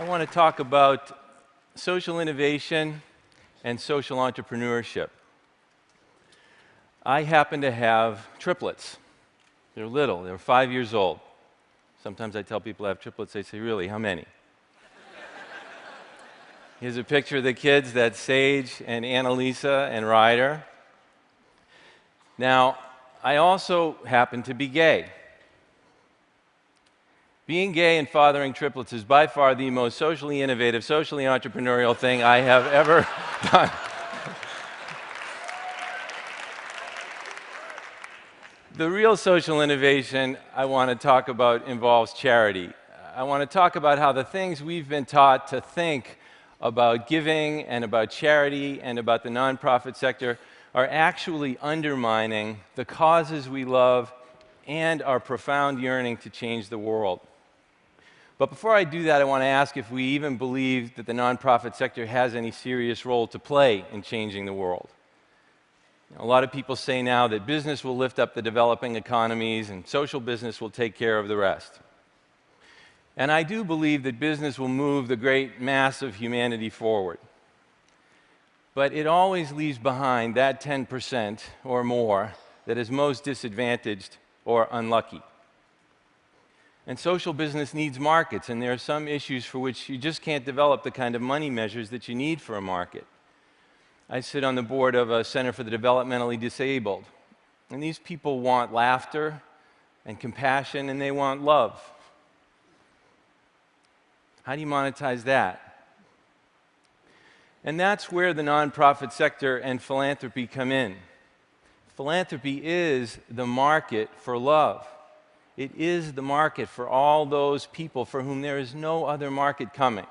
want to talk about social innovation and social entrepreneurship. I happen to have triplets. They're little, they're 5 years old. Sometimes I tell people I have triplets, they say, really, how many? Here's a picture of the kids, that's Sage and Annalisa and Ryder. Now, I also happen to be gay. Being gay and fathering triplets is by far the most socially innovative, socially entrepreneurial thing I have ever done. The real social innovation I want to talk about involves charity. I want to talk about how the things we've been taught to think about giving and about charity and about the nonprofit sector are actually undermining the causes we love and our profound yearning to change the world. But before I do that, I want to ask if we even believe that the nonprofit sector has any serious role to play in changing the world. A lot of people say now that business will lift up the developing economies and social business will take care of the rest. And I do believe that business will move the great mass of humanity forward. But it always leaves behind that 10% or more that is most disadvantaged or unlucky. And social business needs markets, and there are some issues for which you just can't develop the kind of money measures that you need for a market. I sit on the board of a Center for the Developmentally Disabled, and these people want laughter and compassion, and they want love. How do you monetize that? And that's where the nonprofit sector and philanthropy come in. Philanthropy is the market for love. It is the market for all those people for whom there is no other market coming.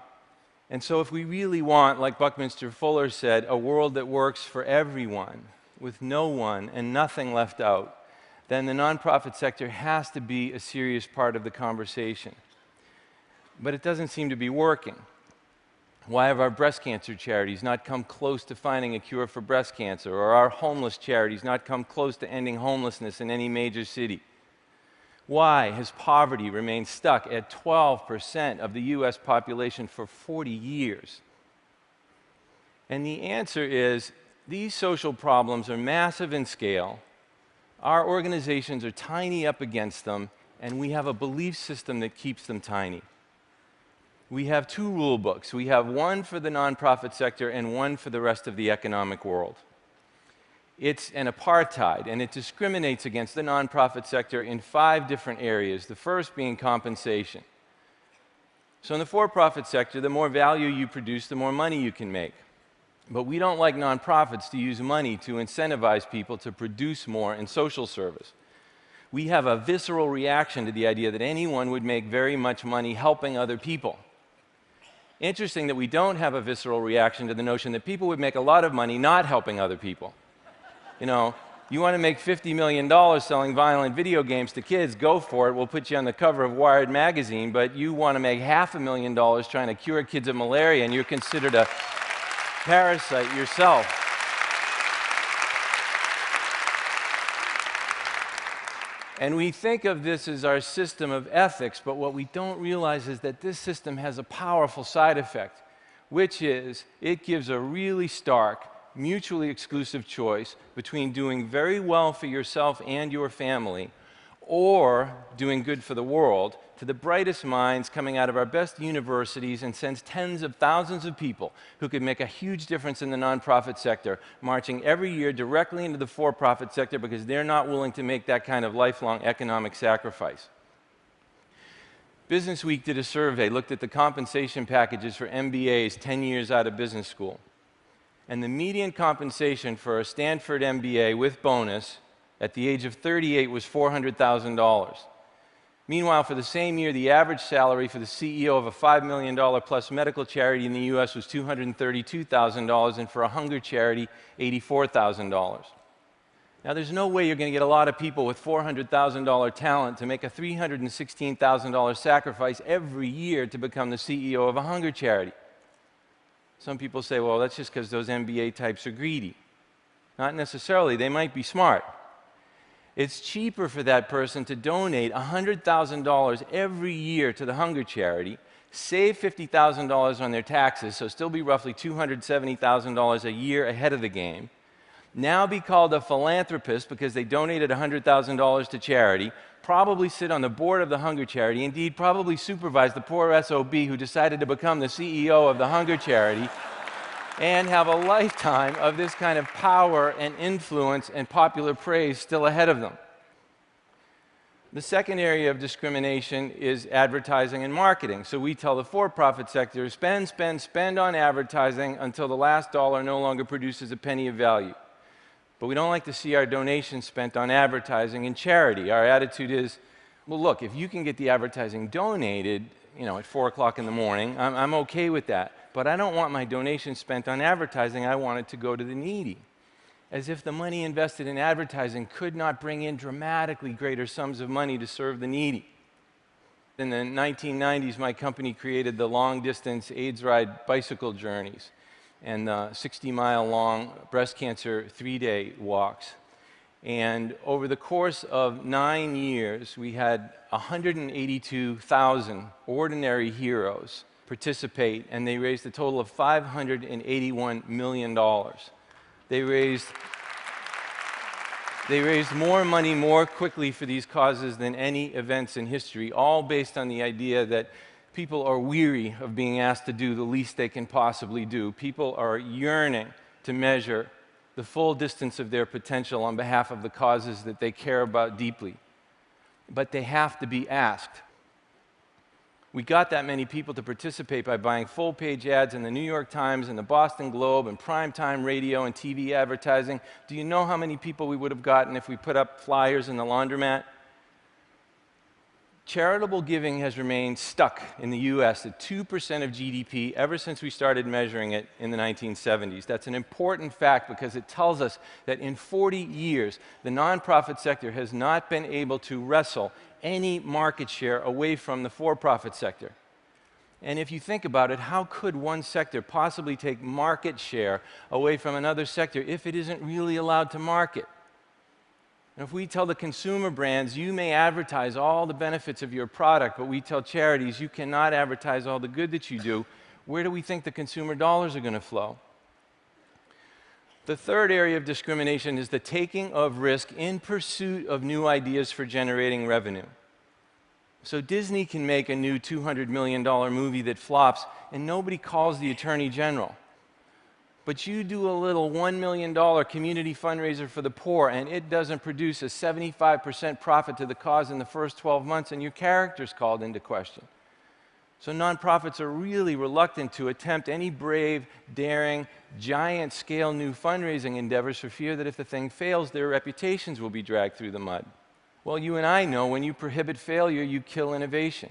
And so if we really want, like Buckminster Fuller said, a world that works for everyone, with no one and nothing left out, then the nonprofit sector has to be a serious part of the conversation. But it doesn't seem to be working. Why have our breast cancer charities not come close to finding a cure for breast cancer, or our homeless charities not come close to ending homelessness in any major city? Why has poverty remained stuck at 12% of the US population for 40 years? And the answer is, these social problems are massive in scale, our organizations are tiny up against them, and we have a belief system that keeps them tiny. We have two rule books. We have one for the nonprofit sector and one for the rest of the economic world. It's an apartheid, and it discriminates against the nonprofit sector in 5 different areas, the first being compensation. So in the for-profit sector, the more value you produce, the more money you can make. But we don't like nonprofits to use money to incentivize people to produce more in social service. We have a visceral reaction to the idea that anyone would make very much money helping other people. Interesting that we don't have a visceral reaction to the notion that people would make a lot of money not helping other people. You know, you want to make $50 million selling violent video games to kids, go for it. We'll put you on the cover of Wired magazine, but you want to make $500,000 trying to cure kids of malaria, and you're considered a parasite yourself. And we think of this as our system of ethics, but what we don't realize is that this system has a powerful side effect, which is it gives a really stark, mutually exclusive choice between doing very well for yourself and your family or doing good for the world to the brightest minds coming out of our best universities, and sends tens of thousands of people who could make a huge difference in the nonprofit sector marching every year directly into the for-profit sector because they're not willing to make that kind of lifelong economic sacrifice. Business Week did a survey, looked at the compensation packages for MBAs 10 years out of business school. And the median compensation for a Stanford MBA with bonus at the age of 38 was $400,000. Meanwhile, for the same year, the average salary for the CEO of a $5 million plus medical charity in the US was $232,000, and for a hunger charity, $84,000. Now, there's no way you're going to get a lot of people with $400,000 talent to make a $316,000 sacrifice every year to become the CEO of a hunger charity. Some people say, well, that's just because those MBA types are greedy. Not necessarily. They might be smart. It's cheaper for that person to donate $100,000 every year to the hunger charity, save $50,000 on their taxes, so still be roughly $270,000 a year ahead of the game, now be called a philanthropist because they donated $100,000 to charity, probably sit on the board of the hunger charity, indeed probably supervise the poor SOB who decided to become the CEO of the hunger charity, and have a lifetime of this kind of power and influence and popular praise still ahead of them. The second area of discrimination is advertising and marketing. So we tell the for-profit sector, spend, spend, spend on advertising until the last dollar no longer produces a penny of value. But we don't like to see our donations spent on advertising and charity. Our attitude is, well, look, if you can get the advertising donated, at 4 o'clock in the morning, I'm okay with that. But I don't want my donation spent on advertising. I want it to go to the needy. As if the money invested in advertising could not bring in dramatically greater sums of money to serve the needy. In the 1990s, my company created the long-distance AIDS ride bicycle journeys and 60-mile-long breast cancer 3-day walks. And over the course of 9 years, we had 182,000 ordinary heroes participate, and they raised a total of $581 million. They raised more money more quickly for these causes than any events in history, all based on the idea that people are weary of being asked to do the least they can possibly do. People are yearning to measure the full distance of their potential on behalf of the causes that they care about deeply. But they have to be asked. We got that many people to participate by buying full-page ads in the New York Times and the Boston Globe and primetime radio and TV advertising. Do you know how many people we would have gotten if we put up flyers in the laundromat? Charitable giving has remained stuck in the US at 2% of GDP ever since we started measuring it in the 1970s. That's an important fact because it tells us that in 40 years, the nonprofit sector has not been able to wrestle any market share away from the for-profit sector. And if you think about it, how could one sector possibly take market share away from another sector if it isn't really allowed to market? And if we tell the consumer brands, you may advertise all the benefits of your product, but we tell charities, you cannot advertise all the good that you do, where do we think the consumer dollars are going to flow? The third area of discrimination is the taking of risk in pursuit of new ideas for generating revenue. So Disney can make a new $200 million movie that flops, and nobody calls the Attorney General. But you do a little $1 million community fundraiser for the poor, and it doesn't produce a 75% profit to the cause in the first 12 months, and your character's called into question. So nonprofits are really reluctant to attempt any brave, daring, giant-scale new fundraising endeavors for fear that if the thing fails, their reputations will be dragged through the mud. Well, you and I know when you prohibit failure, you kill innovation.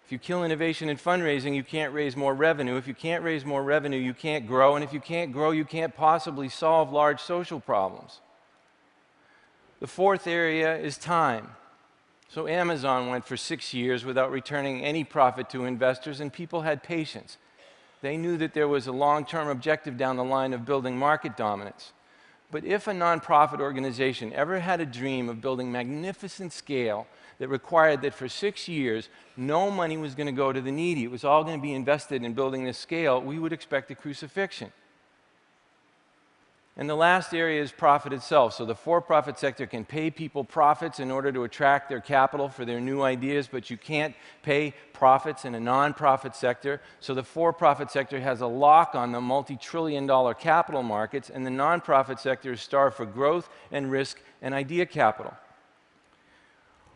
If you kill innovation in fundraising, you can't raise more revenue. If you can't raise more revenue, you can't grow. And if you can't grow, you can't possibly solve large social problems. The fourth area is time. So Amazon went for 6 years without returning any profit to investors, and people had patience. They knew that there was a long-term objective down the line of building market dominance. But if a nonprofit organization ever had a dream of building magnificent scale that required that for 6 years, no money was going to go to the needy, it was all going to be invested in building this scale, we would expect a crucifixion. And the last area is profit itself. So the for-profit sector can pay people profits in order to attract their capital for their new ideas, but you can't pay profits in a nonprofit sector. So the for-profit sector has a lock on the multi-trillion-dollar capital markets, and the nonprofit sector is starved for growth and risk and idea capital.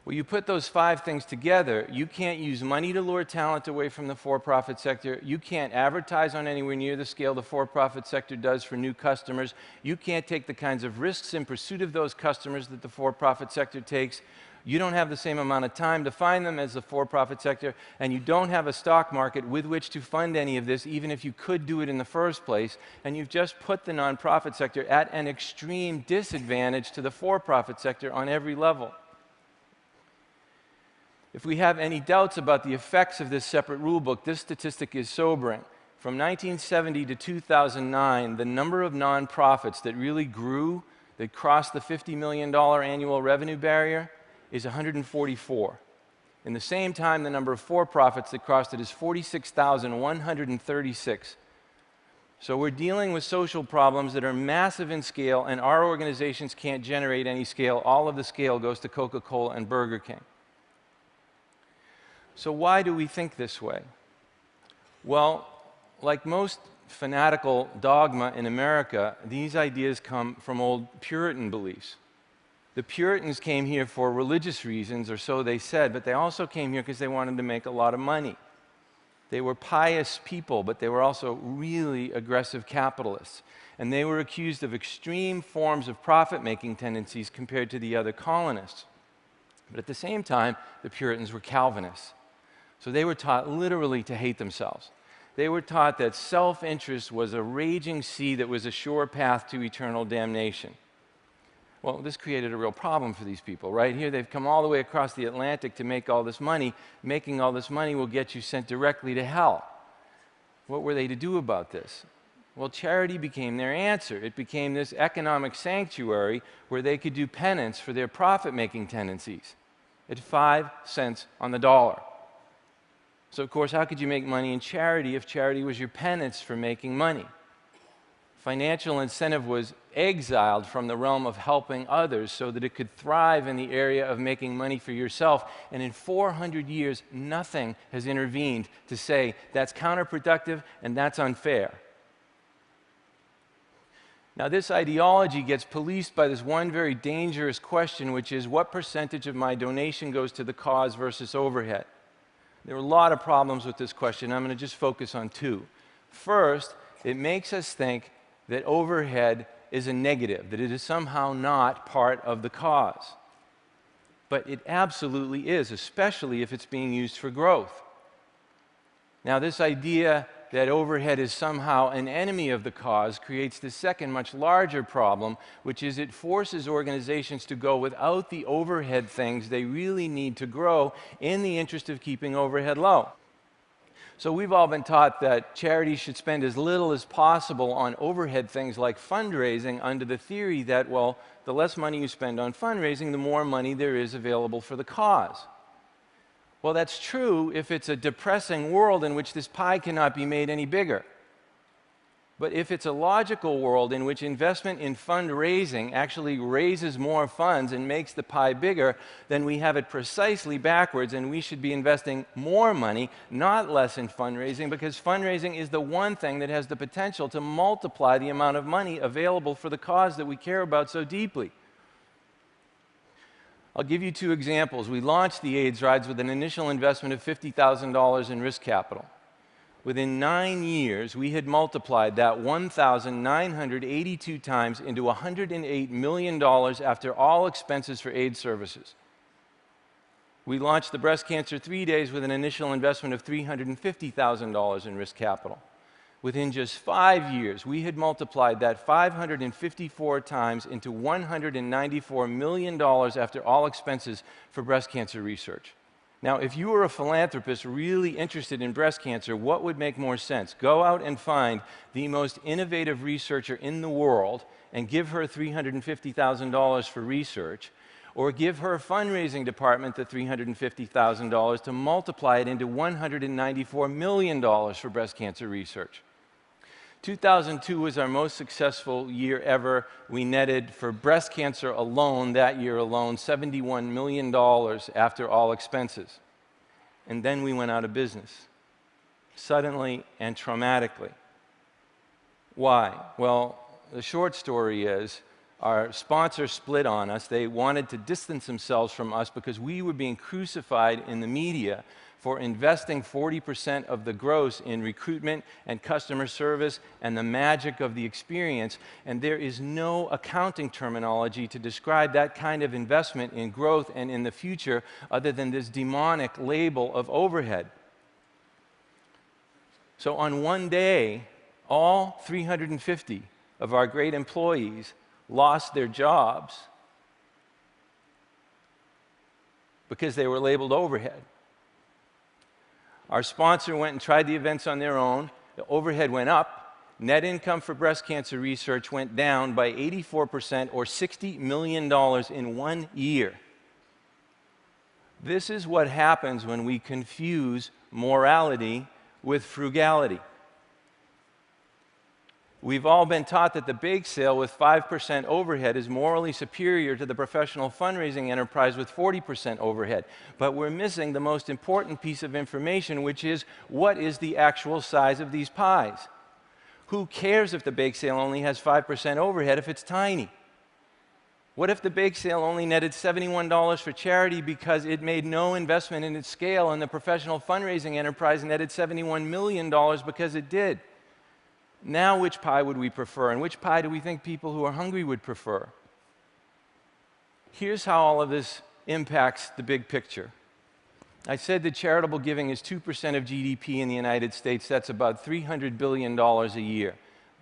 Well, you put those 5 things together, you can't use money to lure talent away from the for-profit sector, you can't advertise on anywhere near the scale the for-profit sector does for new customers, you can't take the kinds of risks in pursuit of those customers that the for-profit sector takes, you don't have the same amount of time to find them as the for-profit sector, and you don't have a stock market with which to fund any of this, even if you could do it in the first place, and you've just put the nonprofit sector at an extreme disadvantage to the for-profit sector on every level. If we have any doubts about the effects of this separate rulebook, this statistic is sobering. From 1970 to 2009, the number of nonprofits that really grew that crossed the $50 million annual revenue barrier is 144. In the same time, the number of for-profits that crossed it is 46,136. So we're dealing with social problems that are massive in scale, and our organizations can't generate any scale. All of the scale goes to Coca-Cola and Burger King. So why do we think this way? Well, like most fanatical dogma in America, these ideas come from old Puritan beliefs. The Puritans came here for religious reasons, or so they said, but they also came here because they wanted to make a lot of money. They were pious people, but they were also really aggressive capitalists. And they were accused of extreme forms of profit-making tendencies compared to the other colonists. But at the same time, the Puritans were Calvinists. So they were taught literally to hate themselves. They were taught that self-interest was a raging sea that was a sure path to eternal damnation. Well, this created a real problem for these people. Right here, they've come all the way across the Atlantic to make all this money. Making all this money will get you sent directly to hell. What were they to do about this? Well, charity became their answer. It became this economic sanctuary where they could do penance for their profit-making tendencies at 5 cents on the dollar. So, of course, how could you make money in charity if charity was your penance for making money? Financial incentive was exiled from the realm of helping others so that it could thrive in the area of making money for yourself. And in 400 years, nothing has intervened to say that's counterproductive and that's unfair. Now, this ideology gets policed by this one very dangerous question, which is what percentage of my donation goes to the cause versus overhead? There are a lot of problems with this question. I'm going to just focus on two. First, it makes us think that overhead is a negative, that it is somehow not part of the cause. But it absolutely is, especially if it's being used for growth. Now, this idea that overhead is somehow an enemy of the cause creates the second, much larger problem, which is it forces organizations to go without the overhead things they really need to grow in the interest of keeping overhead low. So we've all been taught that charities should spend as little as possible on overhead things like fundraising under the theory that, well, the less money you spend on fundraising, the more money there is available for the cause. Well, that's true if it's a depressing world in which this pie cannot be made any bigger. But if it's a logical world in which investment in fundraising actually raises more funds and makes the pie bigger, then we have it precisely backwards, and we should be investing more money, not less, in fundraising, because fundraising is the one thing that has the potential to multiply the amount of money available for the cause that we care about so deeply. I'll give you two examples. We launched the AIDS Rides with an initial investment of $50,000 in risk capital. Within 9 years, we had multiplied that 1,982 times into $108 million after all expenses for AIDS services. We launched the Breast Cancer 3 Days with an initial investment of $350,000 in risk capital. Within just 5 years, we had multiplied that 554 times into $194 million after all expenses for breast cancer research. Now, if you were a philanthropist really interested in breast cancer, what would make more sense? Go out and find the most innovative researcher in the world and give her $350,000 for research, or give her fundraising department the $350,000 to multiply it into $194 million for breast cancer research. 2002 was our most successful year ever. We netted for breast cancer alone, that year alone, $71 million after all expenses. And then we went out of business, suddenly and traumatically. Why? Well, the short story is our sponsor split on us. They wanted to distance themselves from us because we were being crucified in the media for investing 40% of the gross in recruitment and customer service and the magic of the experience. And there is no accounting terminology to describe that kind of investment in growth and in the future other than this demonic label of overhead. So on one day, all 350 of our great employees lost their jobs because they were labeled overhead. Our sponsor went and tried the events on their own. The overhead went up, net income for breast cancer research went down by 84% or $60 million in 1 year. This is what happens when we confuse morality with frugality. We've all been taught that the bake sale with 5% overhead is morally superior to the professional fundraising enterprise with 40% overhead. But we're missing the most important piece of information, which is, what is the actual size of these pies? Who cares if the bake sale only has 5% overhead if it's tiny? What if the bake sale only netted $71 for charity because it made no investment in its scale, and the professional fundraising enterprise netted $71 million because it did? Now, which pie would we prefer, and which pie do we think people who are hungry would prefer? Here's how all of this impacts the big picture. I said that charitable giving is 2% of GDP in the United States. That's about $300 billion a year.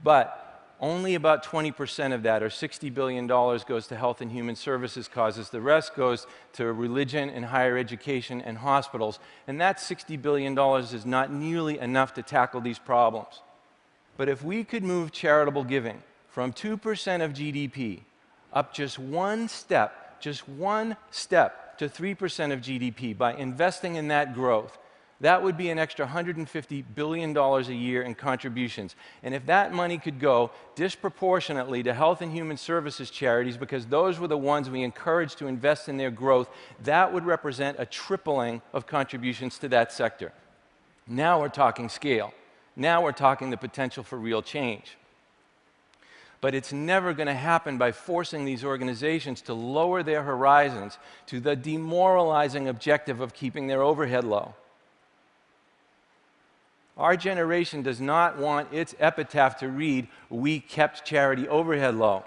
But only about 20% of that, or $60 billion, goes to health and human services causes. The rest goes to religion and higher education and hospitals. And that $60 billion is not nearly enough to tackle these problems. But if we could move charitable giving from 2% of GDP up just one step to 3% of GDP by investing in that growth, that would be an extra $150 billion a year in contributions. And if that money could go disproportionately to health and human services charities, because those were the ones we encouraged to invest in their growth, that would represent a tripling of contributions to that sector. Now we're talking scale. Now we're talking the potential for real change. But it's never going to happen by forcing these organizations to lower their horizons to the demoralizing objective of keeping their overhead low. Our generation does not want its epitaph to read, "We kept charity overhead low."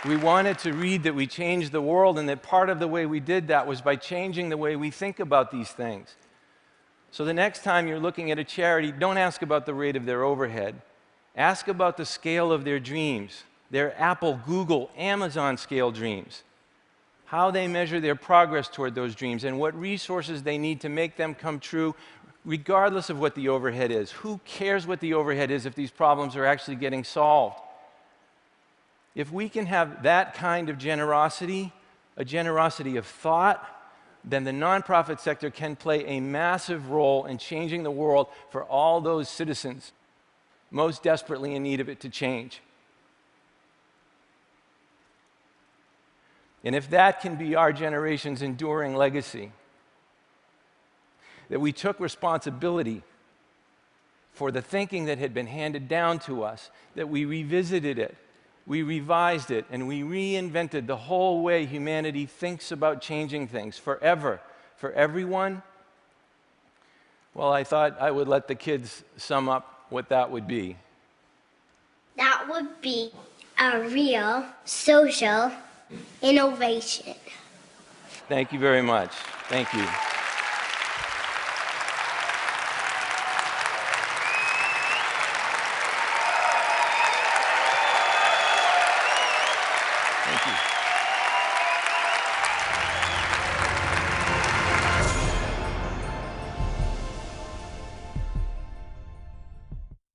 We wanted to read that we changed the world, and that part of the way we did that was by changing the way we think about these things. So the next time you're looking at a charity, don't ask about the rate of their overhead. Ask about the scale of their dreams, their Apple, Google, Amazon scale dreams, how they measure their progress toward those dreams, and what resources they need to make them come true, regardless of what the overhead is. Who cares what the overhead is if these problems are actually getting solved? If we can have that kind of generosity, a generosity of thought, then the nonprofit sector can play a massive role in changing the world for all those citizens most desperately in need of it to change. And if that can be our generation's enduring legacy, that we took responsibility for the thinking that had been handed down to us, that we revisited it, we revised it, and we reinvented the whole way humanity thinks about changing things forever, for everyone, well, I thought I would let the kids sum up what that would be. That would be a real social innovation. Thank you very much. Thank you. Thank you.